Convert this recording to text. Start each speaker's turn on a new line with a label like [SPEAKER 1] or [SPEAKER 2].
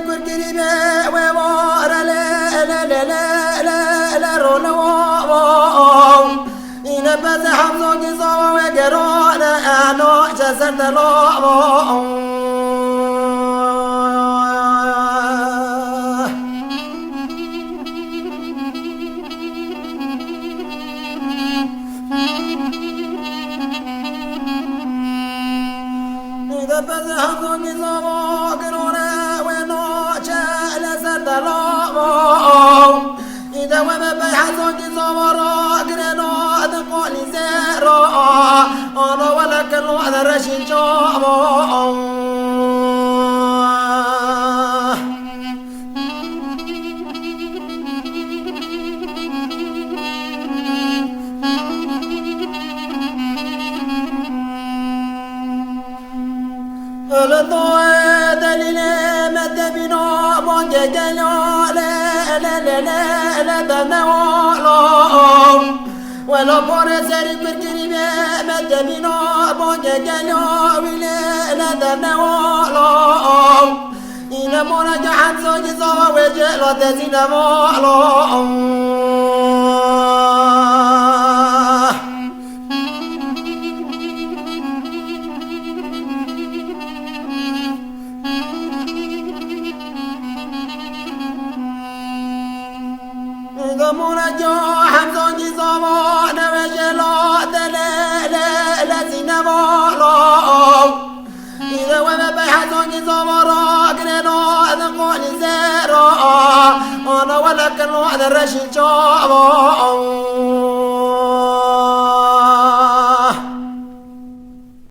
[SPEAKER 1] كركريبة وورا لا لا لا لا لا لا رولا واو إن بس حمزة جزوا وجرانا أنا جسد لا إذا بس حمزة جزوا وجرانا ونوش جسد لا إذا وما بيحصل جزورا قرنا أدقى لزيرا أنا ولكن هذا رشيد جابا الضوء دليل مد بنا بانج جلال لا لا لا لا دنوالهم ولا بارسر بركري مد بنا بانج جلال لا دنوالهم إن منا جحد زوج زوا وجل تزين مالهم مرجو حمزة جزمان وجلات لا لا لا زينبالو إذا وما بحث جزمان راقنا أذقون زيرا أنا ولكن هذا الرشيد جابا